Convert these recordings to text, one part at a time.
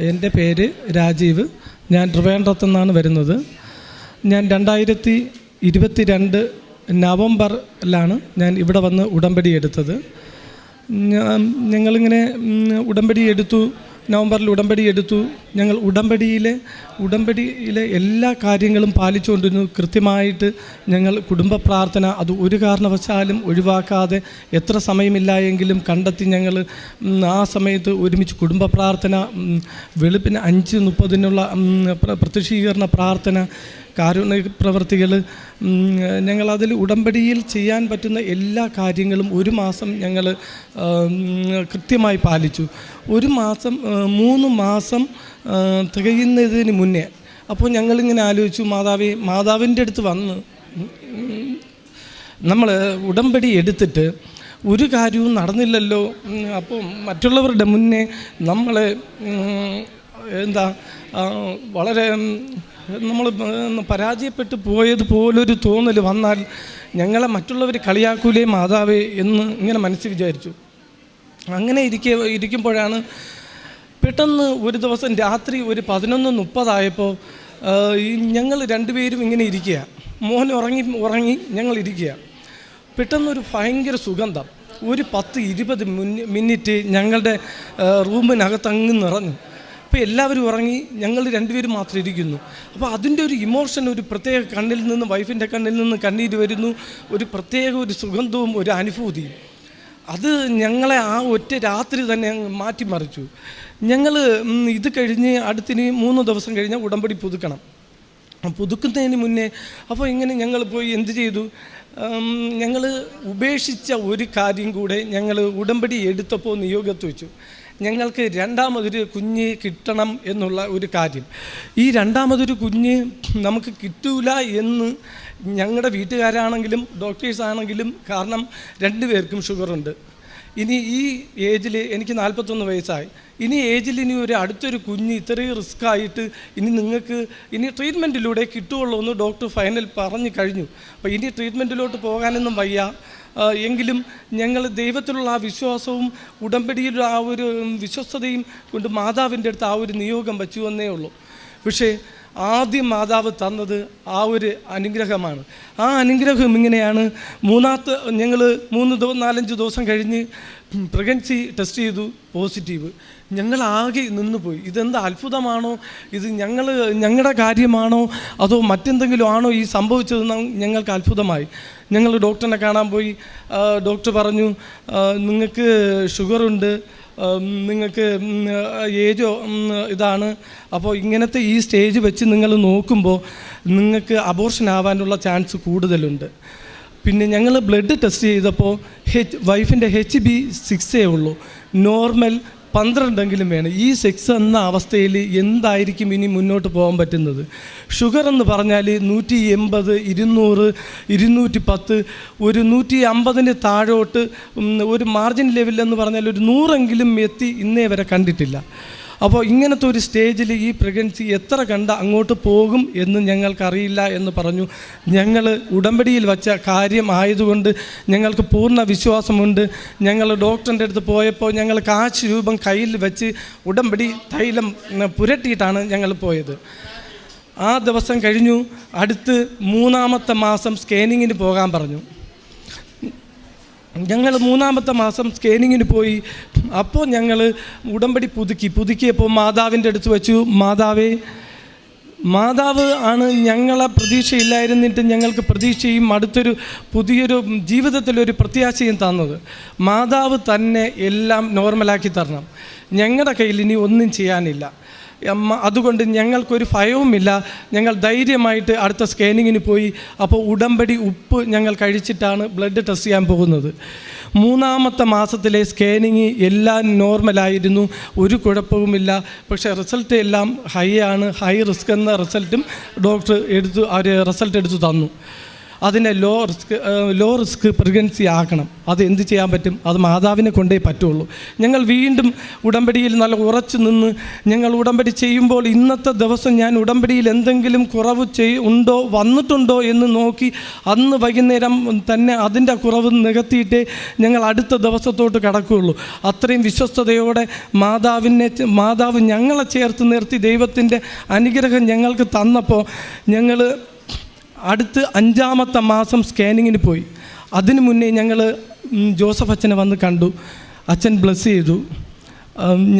എൻ്റെ പേര് രാജീവ്. ഞാൻ ട്രിവാൻഡ്രത്തു നിന്നാണ് വരുന്നത്. ഞാൻ 2022 നവംബറിലാണ് ഞാൻ ഇവിടെ വന്ന് ഉടമ്പടി എടുത്തത്. ഞങ്ങളിങ്ങനെ ഉടമ്പടി എടുത്തു. നവംബറിൽ ഉടമ്പടി എടുത്തു. ഞങ്ങൾ ഉടമ്പടിയിലെ എല്ലാ കാര്യങ്ങളും പാലിച്ചുകൊണ്ടിരുന്നു. കൃത്യമായിട്ട് ഞങ്ങൾ കുടുംബ പ്രാർത്ഥന അത് ഒരു കാരണവശാലും ഒഴിവാക്കാതെ എത്ര സമയമില്ല എങ്കിലും കണ്ടെത്തി ഞങ്ങൾ ആ സമയത്ത് ഒരുമിച്ച് കുടുംബ പ്രാർത്ഥന, വെളുപ്പിന് 5:30 പ്രത്യക്ഷീകരണ പ്രാർത്ഥന, കാരുണ്യ പ്രവൃത്തികൾ, ഞങ്ങളതിൽ ഉടമ്പടിയിൽ ചെയ്യാൻ പറ്റുന്ന എല്ലാ കാര്യങ്ങളും ഒരു മാസം ഞങ്ങൾ കൃത്യമായി പാലിച്ചു. 3 മാസം തികയുന്നതിന് മുന്നേ അപ്പോൾ ഞങ്ങളിങ്ങനെ ആലോചിച്ചു, മാതാവിൻ്റെ അടുത്ത് വന്ന് നമ്മൾ ഉടമ്പടി എടുത്തിട്ട് ഒരു കാര്യവും നടന്നില്ലല്ലോ. അപ്പോൾ മറ്റുള്ളവരുടെ മുന്നേ നമ്മൾ വളരെ നമ്മൾ പരാജയപ്പെട്ടു പോയതുപോലൊരു തോന്നൽ വന്നാൽ ഞങ്ങളെ മറ്റുള്ളവർ കളിയാക്കൂലേ മാതാവേ എന്ന് ഇങ്ങനെ മനസ്സിൽ വിചാരിച്ചു. അങ്ങനെ ഇരിക്കുമ്പോഴാണ് പെട്ടെന്ന് ഒരു ദിവസം രാത്രി ഒരു 11:30 ഞങ്ങൾ രണ്ടുപേരും ഇങ്ങനെ ഇരിക്കുക. മോൻ ഉറങ്ങി ഞങ്ങളിരിക്കുക. പെട്ടെന്നൊരു ഭയങ്കര സുഗന്ധം ഒരു 10-20 മിനിറ്റ് ഞങ്ങളുടെ റൂമിനകത്തങ്ങ് നിറഞ്ഞു. അപ്പോൾ എല്ലാവരും ഉറങ്ങി, ഞങ്ങൾ രണ്ടുപേരും മാത്രം ഇരിക്കുന്നു. അപ്പോൾ അതിൻ്റെ ഒരു ഇമോഷൻ, ഒരു പ്രത്യേക കണ്ണിൽ നിന്ന്, വൈഫിൻ്റെ കണ്ണിൽ നിന്ന് കണ്ണീര് വരുന്നു. ഒരു പ്രത്യേക ഒരു സുഗന്ധവും ഒരു അനുഭൂതിയും അത് ഞങ്ങളെ ആ ഒറ്റ രാത്രി തന്നെ മാറ്റിമറിച്ചു. ഞങ്ങൾ ഇത് കഴിഞ്ഞ് അടുത്തിന് 3 ദിവസം കഴിഞ്ഞാൽ ഉടമ്പടി പുതുക്കണം. പുതുക്കുന്നതിന് മുന്നേ അപ്പോൾ ഇങ്ങനെ ഞങ്ങൾ പോയി എന്ത് ചെയ്തു, ഞങ്ങൾ ഉപേക്ഷിച്ച ഒരു കാര്യം കൂടെ ഞങ്ങൾ ഉടമ്പടി എടുത്തപ്പോൾ നിയോഗത്ത് വെച്ചു. ഞങ്ങൾക്ക് രണ്ടാമതൊരു കുഞ്ഞ് കിട്ടണം എന്നുള്ള ഒരു കാര്യം. ഈ രണ്ടാമതൊരു കുഞ്ഞ് നമുക്ക് കിട്ടൂല എന്ന് ഞങ്ങളുടെ വീട്ടുകാരാണെങ്കിലും ഡോക്ടേഴ്സാണെങ്കിലും, കാരണം 2 പേർക്കും ഷുഗറുണ്ട്. ഇനി ഈ ഏജിൽ എനിക്ക് 41 വയസ്സായി. ഇനി ഒരു അടുത്തൊരു കുഞ്ഞ് ഇത്രയും റിസ്ക് ആയിട്ട് നിങ്ങൾക്ക് ട്രീറ്റ്മെൻറ്റിലൂടെ കിട്ടുകയുള്ളൂ എന്ന് ഡോക്ടർ ഫൈനൽ പറഞ്ഞു കഴിഞ്ഞു. അപ്പോൾ ഇനി ട്രീറ്റ്മെൻറ്റിലോട്ട് പോകാനൊന്നും വയ്യ. എങ്കിലും ഞങ്ങൾ ദൈവത്തിലുള്ള ആ വിശ്വാസവും ഉടമ്പടിയിലുള്ള ആ ഒരു വിശ്വസ്തതയും കൊണ്ട് മാതാവിൻ്റെ അടുത്ത് ആ ഒരു നിയോഗം വച്ചു എന്നേ ഉള്ളൂ. പക്ഷേ ആദ്യം മാതാവ് തന്നത് ആ ഒരു അനുഗ്രഹമാണ്. ആ അനുഗ്രഹം ഇങ്ങനെയാണ്. ഞങ്ങൾ 4-5 ദിവസം കഴിഞ്ഞ് പ്രഗ്നൻസി ടെസ്റ്റ് ചെയ്തു, പോസിറ്റീവ്. ഞങ്ങളാകെ നിന്നുപോയി. ഇതെന്താ അത്ഭുതമാണോ, ഇത് ഞങ്ങളുടെ കാര്യമാണോ, അതോ മറ്റെന്തെങ്കിലും ആണോ ഈ സംഭവിച്ചതെന്ന് ഞങ്ങൾക്ക് അത്ഭുതമായി. ഞങ്ങൾ ഡോക്ടറിനെ കാണാൻ പോയി. ഡോക്ടർ പറഞ്ഞു, നിങ്ങൾക്ക് ഷുഗറുണ്ട്, നിങ്ങൾക്ക് ഏജോ ഇതാണ്, അപ്പോൾ ഇങ്ങനത്തെ ഈ സ്റ്റേജ് വെച്ച് നിങ്ങൾ നോക്കുമ്പോൾ നിങ്ങൾക്ക് അബോർഷൻ ആവാനുള്ള ചാൻസ് കൂടുതലുണ്ട്. പിന്നെ ഞങ്ങൾ ബ്ലഡ് ടെസ്റ്റ് ചെയ്തപ്പോൾ വൈഫിൻ്റെ HB6 ഉള്ളൂ, നോർമൽ 12 വേണം. ഈ 6 എന്ന അവസ്ഥയിൽ എന്തായിരിക്കും ഇനി മുന്നോട്ട് പോകാൻ പറ്റുന്നത്? ഷുഗർ എന്ന് പറഞ്ഞാൽ 180, 200, 210, ഒരു 150 താഴോട്ട് ഒരു മാർജിൻ ലെവലെന്ന് പറഞ്ഞാൽ ഒരു 100 എത്തി ഇന്നേ വരെ കണ്ടിട്ടില്ല. അപ്പോൾ ഇങ്ങനത്തെ ഒരു സ്റ്റേജിൽ ഈ പ്രഗ്നൻസി എത്ര കണ്ട അങ്ങോട്ട് പോകും എന്ന് ഞങ്ങൾക്കറിയില്ല എന്ന് പറഞ്ഞു. ഞങ്ങൾ ഉടമ്പടിയിൽ വച്ച കാര്യം ആയതുകൊണ്ട് ഞങ്ങൾക്ക് പൂർണ്ണ വിശ്വാസമുണ്ട്. ഞങ്ങൾ ഡോക്ടറിൻ്റെ അടുത്ത് പോയപ്പോൾ ഞങ്ങൾ കാശ് രൂപം കയ്യിൽ വെച്ച് ഉടമ്പടി തൈലം പുരട്ടിയിട്ടാണ് ഞങ്ങൾ പോയത്. ആ ദിവസം കഴിഞ്ഞു. അടുത്ത് 3-ാമത്തെ മാസം സ്കാനിങ്ങിന് പോകാൻ പറഞ്ഞു. ഞങ്ങൾ 3-ാമത്തെ മാസം സ്കാനിങ്ങിന് പോയി. അപ്പോൾ ഞങ്ങൾ ഉടമ്പടി പുതുക്കിയപ്പോൾ മാതാവിൻ്റെ അടുത്ത് വെച്ചു. മാതാവ് ആണ് ഞങ്ങളെ പ്രതീക്ഷയില്ലായിരുന്നിട്ട് ഞങ്ങൾക്ക് പ്രതീക്ഷയും പുതിയൊരു ജീവിതത്തിലൊരു പ്രത്യാശയും തന്നത്. മാതാവ് തന്നെ എല്ലാം നോർമലാക്കി തരണം. ഞങ്ങളുടെ കയ്യിൽ ഇനി ഒന്നും ചെയ്യാനില്ല. അതുകൊണ്ട് ഞങ്ങൾക്കൊരു ഭയവുമില്ല. ഞങ്ങൾ ധൈര്യമായിട്ട് അടുത്ത സ്കാനിങ്ങിന് പോയി. അപ്പോൾ ഉടമ്പടി ഉപ്പ് ഞങ്ങൾ കഴിച്ചിട്ടാണ് ബ്ലഡ് ടെസ്റ്റ് ചെയ്യാൻ പോകുന്നത്. 3-ാമത്തെ മാസത്തിലെ സ്കാനിങ് എല്ലാം നോർമലായിരുന്നു, ഒരു കുഴപ്പവുമില്ല. പക്ഷേ റിസൾട്ട് എല്ലാം ഹൈ റിസ്ക് എന്ന റിസൾട്ടും ഡോക്ടർ റിസൾട്ട് എടുത്തു തന്നു. അതിനെ ലോ റിസ്ക് പ്രഗ്നൻസി ആക്കണം. അത് എന്ത് ചെയ്യാൻ പറ്റും? അത് മാതാവിനെ കൊണ്ടേ പറ്റുള്ളൂ. ഞങ്ങൾ വീണ്ടും ഉടമ്പടിയിൽ നല്ല ഉറച്ചു നിന്ന് ഞങ്ങൾ ഉടമ്പടി ചെയ്യുമ്പോൾ ഇന്നത്തെ ദിവസം ഞാൻ ഉടമ്പടിയിൽ എന്തെങ്കിലും കുറവ് വന്നിട്ടുണ്ടോ എന്ന് നോക്കി അന്ന് വൈകുന്നേരം തന്നെ അതിൻ്റെ കുറവ് നികത്തിയിട്ടേ ഞങ്ങൾ അടുത്ത ദിവസത്തോട്ട് കടക്കുകയുള്ളൂ. അത്രയും വിശ്വസ്തയോടെ മാതാവ് ഞങ്ങളെ ചേർത്ത് നിർത്തി ദൈവത്തിൻ്റെ അനുഗ്രഹം ഞങ്ങൾക്ക് തന്നപ്പോൾ ഞങ്ങൾ അടുത്ത് 5-ാമത്തെ മാസം സ്കാനിങ്ങിന് പോയി. അതിനു മുന്നേ ഞങ്ങൾ ജോസഫ് അച്ഛനെ വന്ന് കണ്ടു. അച്ഛൻ ബ്ലെസ് ചെയ്തു.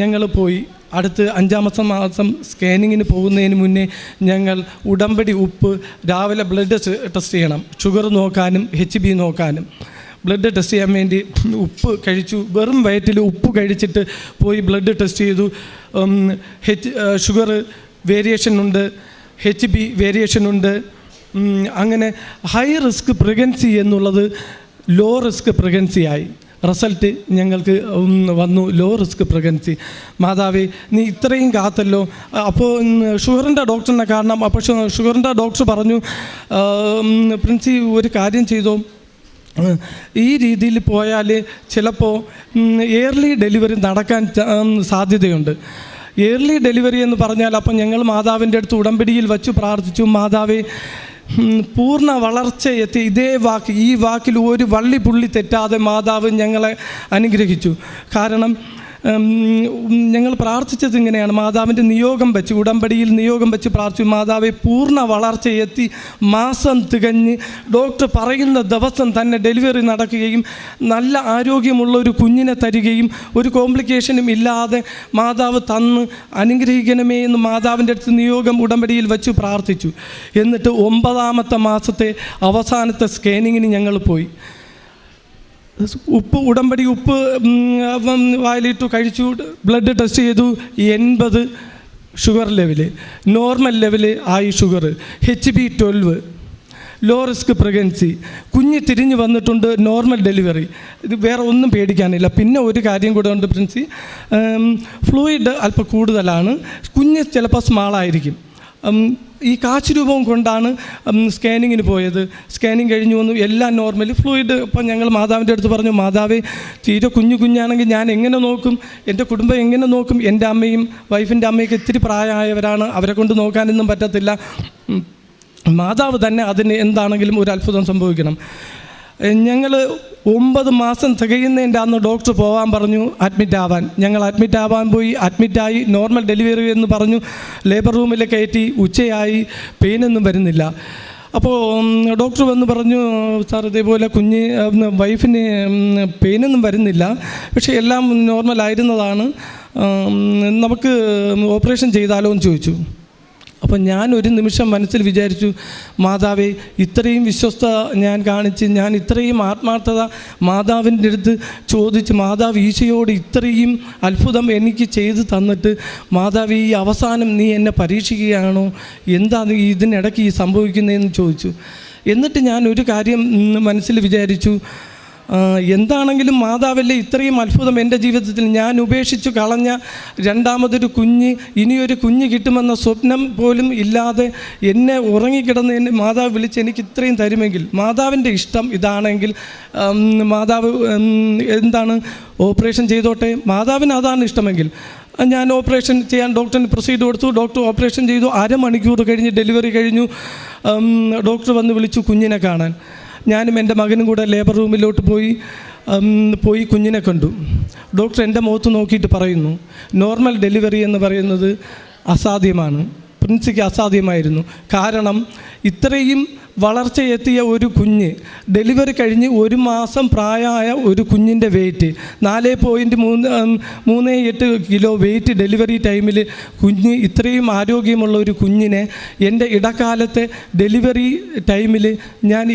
ഞങ്ങൾ പോയി. അടുത്ത് 5-ാമത്തെ മാസം സ്കാനിങ്ങിന് പോകുന്നതിന് മുന്നേ ഞങ്ങൾ ഉടമ്പടി ഉപ്പ് രാവിലെ ബ്ലഡ് ടെസ്റ്റ് ചെയ്യണം, ഷുഗർ നോക്കാനും HB നോക്കാനും. ബ്ലഡ് ടെസ്റ്റ് ചെയ്യാൻ വേണ്ടി ഉപ്പ് കഴിച്ചു. വെറും വയറ്റിൽ ഉപ്പ് കഴിച്ചിട്ട് പോയി ബ്ലഡ് ടെസ്റ്റ് ചെയ്തു. ഷുഗർ വേരിയേഷൻ ഉണ്ട്, HB വേരിയേഷൻ ഉണ്ട്. അങ്ങനെ ഹൈ റിസ്ക് പ്രഗ്നൻസി എന്നുള്ളത് ലോ റിസ്ക് പ്രഗ്നൻസി ആയി. റിസൾട്ട് ഞങ്ങൾക്ക് വന്നു ലോ റിസ്ക് പ്രഗ്നൻസി. മാതാവേ, നീ ഇത്രയും കാത്തല്ലോ. അപ്പോൾ ഷുഗറിൻ്റെ ഡോക്ടറിനെ കാണണം. അപ്പോൾ ഷുഗറിൻ്റെ ഡോക്ടർ പറഞ്ഞു, പ്രിൻസി ഒരു കാര്യം ചെയ്തോ, ഈ രീതിയിൽ പോയാൽ ചിലപ്പോൾ ഏർലി ഡെലിവറി നടക്കാൻ സാധ്യതയുണ്ട്. ഏർലി ഡെലിവറി എന്ന് പറഞ്ഞാൽ അപ്പം ഞങ്ങൾ മാതാവിൻ്റെ അടുത്ത് ഉടമ്പടിയിൽ വച്ച് പ്രാർത്ഥിച്ചു, മാതാവേ പൂർണ്ണ വളർച്ച എത്തി ഈ വാക്കിൽ ഒരു വള്ളി പുള്ളി തെറ്റാതെ മാതാവ് ഞങ്ങളെ അനുഗ്രഹിച്ചു. കാരണം ഞങ്ങൾ പ്രാർത്ഥിച്ചത് ഇങ്ങനെയാണ്, മാതാവിൻ്റെ നിയോഗം വെച്ച് ഉടമ്പടിയിൽ നിയോഗം വെച്ച് പ്രാർത്ഥിച്ചു, മാതാവെ പൂർണ്ണ വളർച്ചയെത്തി മാസം തികഞ്ഞ് ഡോക്ടർ പറയുന്ന ദിവസം തന്നെ ഡെലിവറി നടക്കുകയും നല്ല ആരോഗ്യമുള്ള ഒരു കുഞ്ഞിനെ തരികയും ഒരു കോംപ്ലിക്കേഷനും ഇല്ലാതെ മാതാവ് തന്ന് അനുഗ്രഹിക്കണമേ എന്ന് മാതാവിൻ്റെ അടുത്ത് നിയോഗം ഉടമ്പടിയിൽ വെച്ച് പ്രാർത്ഥിച്ചു. എന്നിട്ട് 9-ാമത്തെ മാസത്തെ അവസാനത്തെ സ്കാനിങ്ങിന് ഞങ്ങൾ പോയി. ഉടമ്പടി ഉപ്പ് വായിലിട്ടു, കഴിച്ചു, ബ്ലഡ് ടെസ്റ്റ് ചെയ്തു. 80 ഷുഗർ ലെവല്, നോർമൽ ലെവല് ആയി sugar, HB 12, low risk pregnancy, കുഞ്ഞ് തിരിഞ്ഞ് വന്നിട്ടുണ്ട്, നോർമൽ ഡെലിവറി. ഇത് വേറെ ഒന്നും പേടിക്കാനില്ല. പിന്നെ ഒരു കാര്യം കൂടെ ഉണ്ട് പ്രിൻസി, ഫ്ലൂയിഡ് അല്പം കൂടുതലാണ്, കുഞ്ഞ് ചിലപ്പോൾ സ്മാളായിരിക്കും. ഈ കാശ് രൂപവും കൊണ്ടാണ് സ്കാനിങ്ങിന് പോയത്. സ്കാനിങ് കഴിഞ്ഞു വന്നു, എല്ലാം നോർമലി. ഫ്ലൂയിഡ് ഇപ്പം ഞങ്ങൾ മാതാവിൻ്റെ അടുത്ത് പറഞ്ഞു, മാതാവേ തീരെ കുഞ്ഞാണെങ്കിൽ ഞാൻ എങ്ങനെ നോക്കും, എൻ്റെ കുടുംബം എങ്ങനെ നോക്കും? എൻ്റെ അമ്മയും വൈഫിൻ്റെ അമ്മയൊക്കെ ഇത്തിരി പ്രായമായവരാണ്, അവരെ കൊണ്ട് നോക്കാനൊന്നും പറ്റത്തില്ല. മാതാവ് തന്നെ അതിന് എന്താണെങ്കിലും ഒരു അത്ഭുതം സംഭവിക്കണം. ഞങ്ങൾ 9 മാസം തികയുന്നതിൻ്റെ അന്ന് ഡോക്ടർ പോകാൻ പറഞ്ഞു, അഡ്മിറ്റ് ആവാൻ. ഞങ്ങൾ അഡ്മിറ്റ് ആവാൻ പോയി. അഡ്മിറ്റായി, നോർമൽ ഡെലിവറി എന്ന് പറഞ്ഞു. ലേബർ റൂമിൽ കയറ്റി. ഉച്ചയായി, പെയിനൊന്നും വരുന്നില്ല. അപ്പോൾ ഡോക്ടർ വന്ന് പറഞ്ഞു, സാർ ഇതേപോലെ വൈഫിന് പെയിനൊന്നും വരുന്നില്ല, പക്ഷേ എല്ലാം നോർമലായിരുന്നതാണ്, നമുക്ക് ഓപ്പറേഷൻ ചെയ്താലോ എന്ന് ചോദിച്ചു. അപ്പം ഞാൻ ഒരു നിമിഷം മനസ്സിൽ വിചാരിച്ചു, മാതാവേ ഇത്രയും വിശ്വസ്ത ഞാൻ കാണിച്ച്, ഞാൻ ഇത്രയും ആത്മാർത്ഥത മാതാവിൻ്റെ അടുത്ത് ചോദിച്ച്, മാതാവ് ഈശോയോട് ഇത്രയും അത്ഭുതം എനിക്ക് ചെയ്തു തന്നിട്ട്, മാതാവ് ഈ അവസാനം നീ എന്നെ പരീക്ഷിക്കുകയാണോ, എന്താണ് ഇതിനിടയ്ക്ക് ഈ സംഭവിക്കുന്നതെന്ന് ചോദിച്ചു. എന്നിട്ട് ഞാൻ ഒരു കാര്യം മനസ്സിൽ വിചാരിച്ചു, എന്താണെങ്കിലും മാതാവല്ലേ ഇത്രയും അത്ഭുതം എൻ്റെ ജീവിതത്തിൽ. ഞാൻ ഉപേക്ഷിച്ചു കളഞ്ഞ രണ്ടാമതൊരു ഇനിയൊരു കുഞ്ഞ് കിട്ടുമെന്ന സ്വപ്നം പോലും ഇല്ലാതെ എന്നെ ഉറങ്ങിക്കിടന്ന് എന്നെ മാതാവ് വിളിച്ച് എനിക്ക് ഇത്രയും തരുമെങ്കിൽ, മാതാവിൻ്റെ ഇഷ്ടം ഇതാണെങ്കിൽ മാതാവ് എന്താണ് ഓപ്പറേഷൻ ചെയ്തോട്ടെ, മാതാവിന് അതാണ് ഇഷ്ടമെങ്കിൽ. ഞാൻ ഓപ്പറേഷൻ ചെയ്യാൻ ഡോക്ടറിന് പ്രൊസീഡ് കൊടുത്തു. ഡോക്ടർ ഓപ്പറേഷൻ ചെയ്തു. 1/2 മണിക്കൂർ കഴിഞ്ഞ് ഡെലിവറി കഴിഞ്ഞു. ഡോക്ടർ വന്ന് വിളിച്ചു കുഞ്ഞിനെ കാണാൻ. ഞാനും എൻ്റെ മകനും കൂടെ ലേബർ റൂമിലോട്ട് പോയി കുഞ്ഞിനെ കണ്ടു. ഡോക്ടർ എൻ്റെ മുഖത്ത് നോക്കിയിട്ട് പറയുന്നു, നോർമൽ ഡെലിവറി എന്ന് പറയുന്നത് അസാധ്യമാണ്. പ്രിൻസിക്ക് അസാധ്യമായിരുന്നു. കാരണം ഇത്രയും വളർച്ചയെത്തിയ ഒരു കുഞ്ഞ്, ഡെലിവറി കഴിഞ്ഞ് 1 മാസം പ്രായമായ ഒരു കുഞ്ഞിൻ്റെ വെയിറ്റ് 4.38 കിലോ വെയിറ്റ് ഡെലിവറി ടൈമിൽ കുഞ്ഞ്, ഇത്രയും ആരോഗ്യമുള്ള ഒരു കുഞ്ഞിനെ എൻ്റെ ഇടക്കാലത്തെ ഡെലിവറി ടൈമിൽ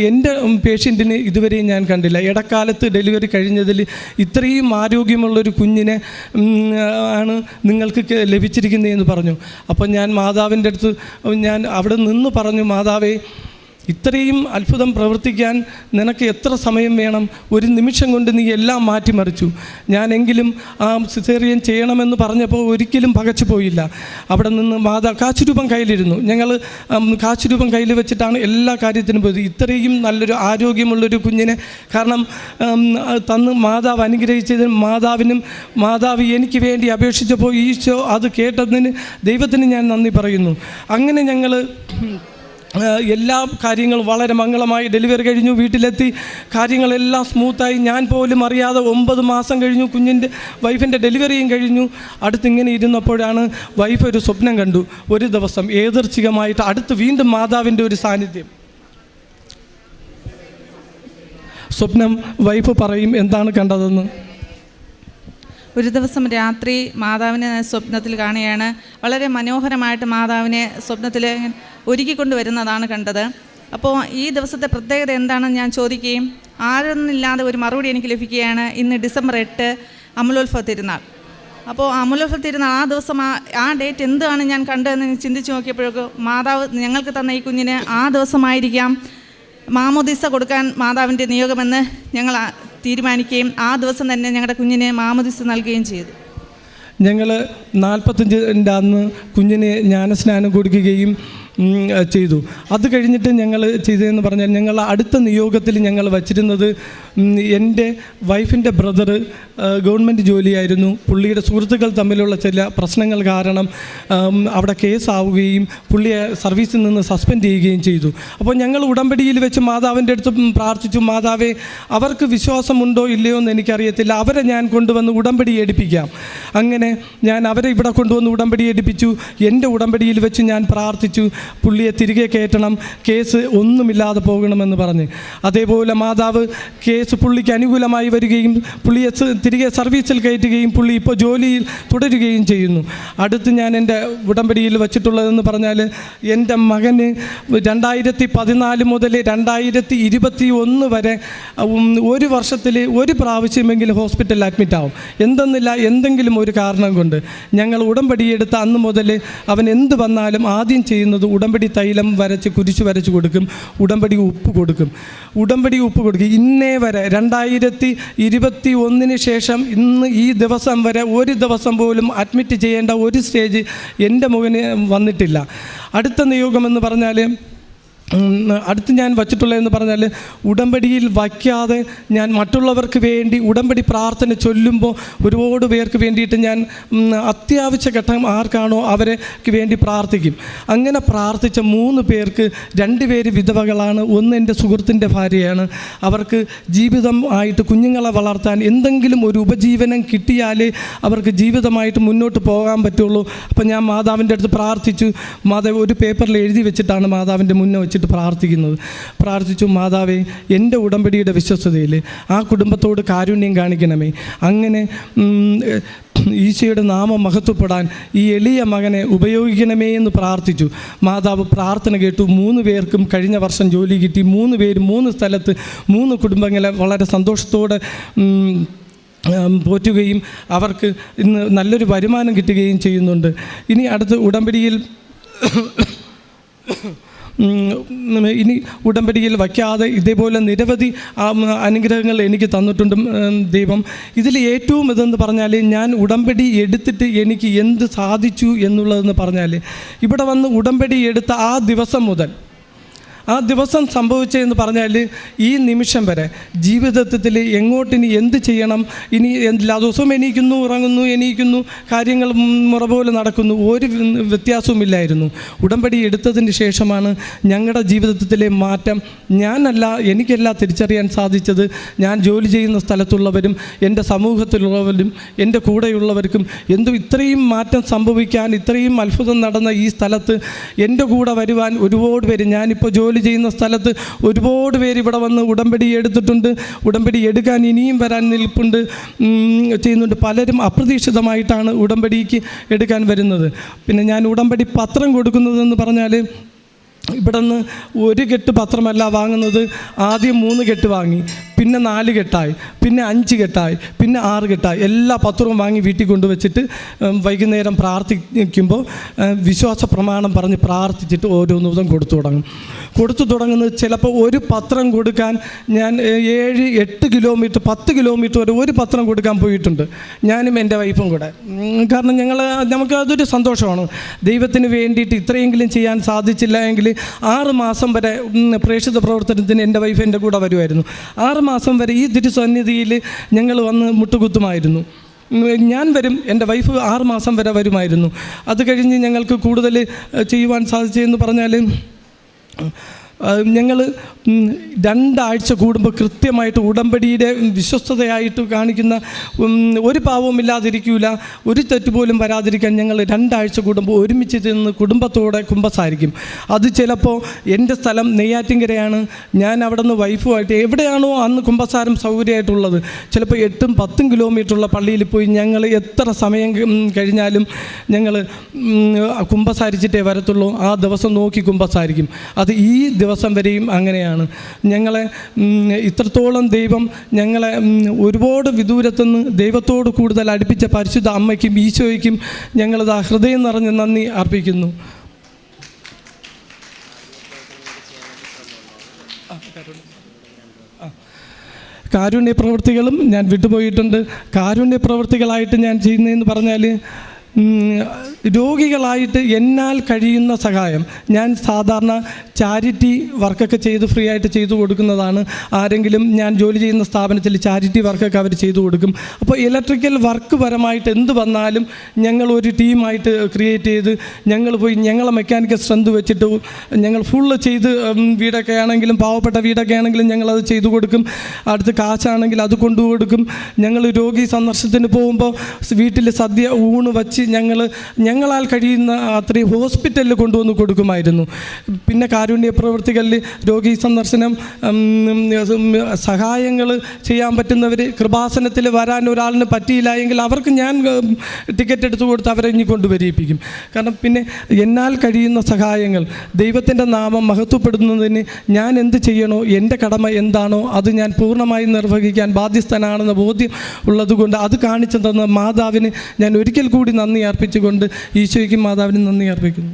എൻ്റെ പേഷ്യൻറ്റിന് ഇതുവരെയും ഞാൻ കണ്ടില്ല. ഇടക്കാലത്ത് ഡെലിവറി കഴിഞ്ഞതിൽ ഇത്രയും ആരോഗ്യമുള്ളൊരു കുഞ്ഞിനെ ആണ് നിങ്ങൾക്ക് ലഭിച്ചിരിക്കുന്നതെന്ന് പറഞ്ഞു. അപ്പം ഞാൻ മാതാവിൻ്റെ അടുത്ത് അവിടെ നിന്ന് പറഞ്ഞു, മാതാവേ ഇത്രയും അത്ഭുതം പ്രവർത്തിക്കാൻ നിനക്ക് എത്ര സമയം വേണം? ഒരു നിമിഷം കൊണ്ട് നീ എല്ലാം മാറ്റിമറിച്ചു. ഞാനെങ്കിലും ആ സിസേറിയൻ ചെയ്യണമെന്ന് പറഞ്ഞപ്പോൾ ഒരിക്കലും പകച്ചു പോയില്ല. അവിടെ നിന്ന് കാശുരൂപം കയ്യിലിരുന്നു. ഞങ്ങൾ കാശുരൂപം കയ്യിൽ വെച്ചിട്ടാണ് എല്ലാ കാര്യത്തിനും പോയത്. ഇത്രയും നല്ലൊരു ആരോഗ്യമുള്ളൊരു കുഞ്ഞിനെ കാരണം തന്ന് മാതാവ് അനുഗ്രഹിച്ചതിന് മാതാവ് എനിക്ക് വേണ്ടി അപേക്ഷിച്ചപ്പോൾ ഈശോ അത് കേട്ടതിന് ദൈവത്തിന് ഞാൻ നന്ദി പറയുന്നു. അങ്ങനെ ഞങ്ങൾ എല്ലാ കാര്യങ്ങളും വളരെ മംഗളമായി ഡെലിവറി കഴിഞ്ഞു, വീട്ടിലെത്തി. കാര്യങ്ങളെല്ലാം സ്മൂത്തായി. ഞാൻ പോലും അറിയാതെ 9 മാസം കഴിഞ്ഞു, കുഞ്ഞിൻ്റെ വൈഫിൻ്റെ ഡെലിവറിയും കഴിഞ്ഞു. അടുത്തിങ്ങനെ ഇരുന്നപ്പോഴാണ് വൈഫ് ഒരു സ്വപ്നം കണ്ടു. ഒരു ദിവസം യാദൃച്ഛികമായിട്ട് അടുത്ത് വീണ്ടും മാതാവിൻ്റെ ഒരു സാന്നിധ്യം. സ്വപ്നം വൈഫ് പറയും എന്താണ് കണ്ടതെന്ന്. ഒരു ദിവസം രാത്രി മാതാവിനെ സ്വപ്നത്തിൽ കാണുകയാണ്. വളരെ മനോഹരമായിട്ട് മാതാവിനെ സ്വപ്നത്തിൽ ഒരുക്കിക്കൊണ്ട് വരുന്നതാണ് കണ്ടത്. അപ്പോൾ ഈ ദിവസത്തെ പ്രത്യേകത എന്താണെന്ന് ഞാൻ ചോദിക്കുകയും ആരൊന്നുമില്ലാതെ ഒരു മറുപടി എനിക്ക് ലഭിക്കുകയാണ്. ഇന്ന് ഡിസംബർ 8 അമലോത്സവ തിരുനാൾ. അപ്പോൾ അമലോത്സവ തിരുനാൾ ആ ദിവസം ആ ഡേറ്റ് എന്താണ് ഞാൻ കണ്ടതെന്ന് ചിന്തിച്ച് നോക്കിയപ്പോഴേക്കും മാതാവ് ഞങ്ങൾക്ക് തന്ന ഈ കുഞ്ഞിന് ആ ദിവസമായിരിക്കാം മാമോദീസ കൊടുക്കാൻ മാതാവിൻ്റെ നിയോഗമെന്ന് ഞങ്ങൾ തീരുമാനിക്കുകയും ആ ദിവസം തന്നെ ഞങ്ങളുടെ കുഞ്ഞിനെ മാമോദീസ നൽകുകയും ചെയ്തു. ഞങ്ങൾ 45 അന്ന് കുഞ്ഞിന് ജ്ഞാനസ്നാനം കൊടുക്കുകയും ചെയ്തു. അത് കഴിഞ്ഞിട്ട് ഞങ്ങൾ ചെയ്തതെന്ന് പറഞ്ഞാൽ ഞങ്ങൾ അടുത്ത നിയോഗത്തിൽ ഞങ്ങൾ വച്ചിരുന്നത് എൻ്റെ വൈഫിൻ്റെ ബ്രദർ ഗവൺമെൻറ് ജോലിയായിരുന്നു. പുള്ളിയുടെ സുഹൃത്തുക്കൾ തമ്മിലുള്ള ചില പ്രശ്നങ്ങൾ കാരണം അവിടെ കേസാവുകയും പുള്ളിയെ സർവീസിൽ നിന്ന് സസ്പെൻഡ് ചെയ്യുകയും ചെയ്തു. അപ്പോൾ ഞങ്ങൾ ഉടമ്പടിയിൽ വെച്ച് മാതാവിൻ്റെ അടുത്ത് പ്രാർത്ഥിച്ചു, മാതാവേ അവർക്ക് വിശ്വാസമുണ്ടോ ഇല്ലയോ എന്ന് എനിക്കറിയത്തില്ല, അവരെ ഞാൻ കൊണ്ടുവന്ന് ഉടമ്പടി എടുപ്പിക്കാം. അങ്ങനെ ഞാൻ അവരെ ഇവിടെ കൊണ്ടുവന്ന് ഉടമ്പടി എടുപ്പിച്ചു. എൻ്റെ ഉടമ്പടിയിൽ വെച്ച് ഞാൻ പ്രാർത്ഥിച്ചു, പുള്ളിയെ തിരികെ കയറ്റണം, കേസ് ഒന്നുമില്ലാതെ പോകണമെന്ന് പറഞ്ഞ്. അതേപോലെ മാതാവ് കേസ് പുള്ളിക്ക് അനുകൂലമായി വരികയും പുള്ളിയെ തിരികെ സർവീസിൽ കയറ്റുകയും പുള്ളി ഇപ്പോൾ ജോലിയിൽ തുടരുകയും ചെയ്യുന്നു. അടുത്ത് ഞാൻ എൻ്റെ ഉടമ്പടിയിൽ വച്ചിട്ടുള്ളതെന്ന് പറഞ്ഞാൽ എൻ്റെ മകന് 2014 മുതൽ 2021 വരെ ഒരു വർഷത്തിൽ ഒരു പ്രാവശ്യമെങ്കിലും ഹോസ്പിറ്റലിൽ അഡ്മിറ്റാവും. എന്തെങ്കിലും ഒരു കാരണം കൊണ്ട്. ഞങ്ങൾ ഉടമ്പടിയെടുത്ത അന്ന് മുതൽ അവൻ എന്ത് വന്നാലും ആദ്യം ചെയ്യുന്നത് ഉടമ്പടി തൈലം വരച്ച് കുരിശ് വരച്ച് കൊടുക്കും, ഉടമ്പടി ഉപ്പ് കൊടുക്കും. ഇന്നേ വരെ 2021 ശേഷം ഇന്ന് ഈ ദിവസം വരെ ഒരു ദിവസം പോലും അഡ്മിറ്റ് ചെയ്യേണ്ട ഒരു സ്റ്റേജ് എൻ്റെ മകന് വന്നിട്ടില്ല. അടുത്ത നിയോഗമെന്ന് പറഞ്ഞാൽ അടുത്ത് ഞാൻ വച്ചിട്ടുള്ളതെന്ന് പറഞ്ഞാൽ ഉടമ്പടിയിൽ വയ്ക്കാതെ ഞാൻ മറ്റുള്ളവർക്ക് വേണ്ടി ഉടമ്പടി പ്രാർത്ഥന ചൊല്ലുമ്പോൾ ഒരുപാട് പേർക്ക് വേണ്ടിയിട്ട് ഞാൻ അത്യാവശ്യ ഘട്ടം ആർക്കാണോ അവർക്ക് വേണ്ടി പ്രാർത്ഥിക്കും. അങ്ങനെ പ്രാർത്ഥിച്ച 3 പേർക്ക് 2 പേര് വിധവകളാണ്. ഒന്ന് എൻ്റെ സുഹൃത്തിൻ്റെ ഭാര്യയാണ്. അവർക്ക് ജീവിതം ആയിട്ട് കുഞ്ഞുങ്ങളെ വളർത്താൻ എന്തെങ്കിലും ഒരു ഉപജീവനം കിട്ടിയാലേ അവർക്ക് ജീവിതമായിട്ട് മുന്നോട്ട് പോകാൻ പറ്റുള്ളൂ. അപ്പം ഞാൻ മാതാവിൻ്റെ അടുത്ത് പ്രാർത്ഥിച്ചു. മാതാവ് ഒരു പേപ്പറിൽ എഴുതി വെച്ചിട്ടാണ് മാതാവിൻ്റെ മുന്നേ വെച്ച് പ്രാർത്ഥിച്ചു, മാതാവേ എൻ്റെ ഉടമ്പടിയുടെ വിശ്വസ്തതയിൽ ആ കുടുംബത്തോട് കാരുണ്യം കാണിക്കണമേ. അങ്ങനെ ഈശോയുടെ നാമം മഹത്വപ്പെടാൻ ഈ എളിയ മകനെ ഉപയോഗിക്കണമേ എന്ന് പ്രാർത്ഥിച്ചു. മാതാവ് പ്രാർത്ഥന കേട്ടു. 3 പേർക്കും കഴിഞ്ഞ വർഷം ജോലി കിട്ടി. 3 പേരും 3 സ്ഥലത്ത് 3 കുടുംബങ്ങളെ വളരെ സന്തോഷത്തോടെ പോറ്റുകയും അവർക്ക് ഇന്ന് നല്ലൊരു വരുമാനം കിട്ടുകയും ചെയ്യുന്നുണ്ട്. ഇനി അടുത്ത ഉടമ്പടിയിൽ വയ്ക്കാതെ ഇതേപോലെ നിരവധി അനുഗ്രഹങ്ങൾ എനിക്ക് തന്നിട്ടുണ്ട് ദൈവം. ഇതിൽ ഏറ്റവും ഇതെന്ന് പറഞ്ഞാൽ ഞാൻ ഉടമ്പടി എടുത്തിട്ട് എനിക്ക് എന്ത് സാധിച്ചു എന്നുള്ളതെന്ന് പറഞ്ഞാൽ ഇവിടെ വന്ന് ഉടമ്പടി എടുത്ത ആ ദിവസം മുതൽ ആ ദിവസം സംഭവിച്ചതെന്ന് പറഞ്ഞാൽ ഈ നിമിഷം വരെ ജീവിതത്തിൽ എങ്ങോട്ടിനി എന്ത് ചെയ്യണം, ഇനി എല്ലാ ദിവസവും എണീക്കുന്നു കാര്യങ്ങൾ മുറ പോലെ നടക്കുന്നു, ഒരു വ്യത്യാസവുമില്ലായിരുന്നു. ഉടമ്പടി എടുത്തതിന് ശേഷമാണ് ഞങ്ങളുടെ ജീവിതത്തിലെ മാറ്റം എനിക്കല്ല തിരിച്ചറിയാൻ സാധിച്ചത്. ഞാൻ ജോലി ചെയ്യുന്ന സ്ഥലത്തുള്ളവരും എൻ്റെ സമൂഹത്തിലുള്ളവരും എൻ്റെ കൂടെയുള്ളവർക്കും ഇത്രയും മാറ്റം സംഭവിക്കാൻ, ഇത്രയും അത്ഭുതം നടന്ന ഈ സ്ഥലത്ത് എൻ്റെ കൂടെ വരുവാൻ ഒരുപാട് പേര്, ഞാനിപ്പോൾ ജോലി ചെയ്യുന്ന സ്ഥലത്ത് ഒരുപാട് പേര് ഇവിടെ വന്ന് ഉടമ്പടി എടുത്തിട്ടുണ്ട്. ഉടമ്പടി എടുക്കാൻ ഇനിയും വരാൻ നിൽപ്പുണ്ട് ചെയ്യുന്നുണ്ട്. പലരും അപ്രതീക്ഷിതമായിട്ടാണ് ഉടമ്പടിക്ക് എടുക്കാൻ വരുന്നത്. പിന്നെ ഞാൻ ഉടമ്പടി പത്രം കൊടുക്കുന്നതെന്ന് പറഞ്ഞാൽ ഇവിടെ നിന്ന് 1 കെട്ട് പത്രമല്ല വാങ്ങുന്നത്, ആദ്യം 3 കെട്ട് വാങ്ങി, പിന്നെ 4 കെട്ടായി, പിന്നെ 5 കെട്ടായി, പിന്നെ 6 കെട്ടായി. എല്ലാ പത്രവും വാങ്ങി വീട്ടിൽ കൊണ്ടുവച്ചിട്ട് വൈകുന്നേരം പ്രാർത്ഥിക്കുമ്പോൾ വിശ്വാസ പ്രമാണം പറഞ്ഞ് പ്രാർത്ഥിച്ചിട്ട് ഓരോന്നും കൊടുത്തു തുടങ്ങുന്നത്. ചിലപ്പോൾ ഒരു പത്രം കൊടുക്കാൻ ഞാൻ 7-8 കിലോമീറ്റർ 10 കിലോമീറ്റർ വരെ ഒരു പത്രം കൊടുക്കാൻ പോയിട്ടുണ്ട്, ഞാനും എൻ്റെ വൈഫും കൂടെ. കാരണം നമുക്ക് അതൊരു സന്തോഷമാണ്. ദൈവത്തിന് വേണ്ടിയിട്ട് ഇത്രയെങ്കിലും ചെയ്യാൻ സാധിച്ചില്ല എങ്കിൽ 6 മാസം വരെ പ്രേക്ഷിത പ്രവർത്തനത്തിന് എൻ്റെ വൈഫ് എൻ്റെ കൂടെ വരുമായിരുന്നു. 6 മാസം വരെ ഈ തിരുസന്നിധിയിൽ ഞങ്ങൾ വന്ന് മുട്ടുകുത്തുമായിരുന്നു. ഞാൻ വരും, എൻ്റെ വൈഫ് 6 മാസം വരെ വരുമായിരുന്നു. അത് കഴിഞ്ഞ് ഞങ്ങൾക്ക് കൂടുതൽ ചെയ്യുവാൻ സാധിച്ചതെന്ന് പറഞ്ഞാൽ ഞങ്ങൾ 2 ആഴ്ച കൂടുമ്പോൾ കൃത്യമായിട്ട് ഉടമ്പടിയുടെ വിശ്വസ്തതയായിട്ട് കാണിക്കുന്ന, ഒരു പാവവും ഇല്ലാതിരിക്കില്ല, ഒരു തെറ്റ് പോലും വരാതിരിക്കാൻ ഞങ്ങൾ 2 ആഴ്ച കൂടുമ്പോൾ ഒരുമിച്ച് നിന്ന് കുടുംബത്തോടെ കുമ്പസാരിക്കും. അത് ചിലപ്പോൾ എൻ്റെ സ്ഥലം നെയ്യാറ്റിൻകരയാണ്, ഞാൻ അവിടെ നിന്ന് വൈഫുമായിട്ട് എവിടെയാണോ അന്ന് കുമ്പസാരം സൗകര്യമായിട്ടുള്ളത്, ചിലപ്പോൾ 8-10 കിലോമീറ്ററുള്ള പള്ളിയിൽ പോയി ഞങ്ങൾ എത്ര സമയം കഴിഞ്ഞാലും ഞങ്ങൾ കുമ്പസാരിച്ചിട്ടേ വരത്തുള്ളൂ. ആ ദിവസം നോക്കി കുമ്പസാരിക്കും. അത് ഈ ദിവസം വരെയും അങ്ങനെയാണ്. ഞങ്ങളെ ഇത്രത്തോളം ദൈവം ഞങ്ങളെ ഒരുപാട് വിദൂരത്തുനിന്ന് ദൈവത്തോട് കൂടുതൽ അടുപ്പിച്ച പരിശുദ്ധ അമ്മയ്ക്കും ഈശോയ്ക്കും ഞങ്ങളത് ഹൃദയം നിറഞ്ഞ നന്ദി അർപ്പിക്കുന്നു. കാരുണ്യ പ്രവൃത്തികളും ഞാൻ വിട്ടുപോയിട്ടുണ്ട്. കാരുണ്യ പ്രവൃത്തികളായിട്ട് ഞാൻ ചെയ്യുന്നതെന്ന് പറഞ്ഞാൽ രോഗികളായിട്ട് എന്നാൽ കഴിയുന്ന സഹായം. ഞാൻ സാധാരണ ചാരിറ്റി വർക്കൊക്കെ ചെയ്ത് ഫ്രീ ആയിട്ട് ചെയ്തു കൊടുക്കുന്നതാണ്. ആരെങ്കിലും ഞാൻ ജോലി ചെയ്യുന്ന സ്ഥാപനത്തിൽ ചാരിറ്റി വർക്കൊക്കെ അവർ ചെയ്തു കൊടുക്കും. അപ്പോൾ ഇലക്ട്രിക്കൽ വർക്ക് പരമായിട്ട് എന്ത് വന്നാലും ഞങ്ങൾ ഒരു ടീമായിട്ട് ക്രിയേറ്റ് ചെയ്ത് ഞങ്ങൾ പോയി ഞങ്ങളെ മെക്കാനിക്കൽ സ്ട്രെങ്ത് വെച്ചിട്ട് ഞങ്ങൾ ഫുള്ള് ചെയ്ത്, വീടൊക്കെ ആണെങ്കിലും പാവപ്പെട്ട വീടൊക്കെ ആണെങ്കിലും ഞങ്ങളത് ചെയ്തു കൊടുക്കും. അടുത്ത് കാശാണെങ്കിൽ അത് കൊടുക്കും. ഞങ്ങൾ രോഗി സന്ദർശനത്തിന് പോകുമ്പോൾ വീട്ടിൽ സദ്യ ഊണ് വച്ച് ഞങ്ങളാൽ കഴിയുന്ന അത്രയും ഹോസ്പിറ്റലിൽ കൊണ്ടുവന്ന് കൊടുക്കുമായിരുന്നു. പിന്നെ കാരുണ്യ പ്രവൃത്തികളിൽ രോഗി സന്ദർശനം, സഹായങ്ങൾ ചെയ്യാൻ പറ്റുന്നവർ, കൃപാസനത്തിൽ വരാൻ ഒരാളിന് പറ്റിയില്ല എങ്കിൽ അവർക്ക് ഞാൻ ടിക്കറ്റ് എടുത്തു കൊടുത്ത് അവരെ ഇനി കൊണ്ടുവരിപ്പിക്കും. കാരണം പിന്നെ എന്നാൽ കഴിയുന്ന സഹായങ്ങൾ, ദൈവത്തിൻ്റെ നാമം മഹത്വപ്പെടുന്നതിന് ഞാൻ എന്ത് ചെയ്യണോ, എൻ്റെ കടമ എന്താണോ അത് ഞാൻ പൂർണ്ണമായും നിർവഹിക്കാൻ ബാധ്യസ്ഥനാണെന്ന ബോധ്യം ഉള്ളതുകൊണ്ട് അത് കാണിച്ചു തന്ന മാതാവിന് ഞാൻ ഒരിക്കൽ കൂടി നന്ദി അർപ്പിച്ചുകൊണ്ട് ഈശോയ്ക്കും മാതാവിനും നന്ദി അർപ്പിക്കുന്നു.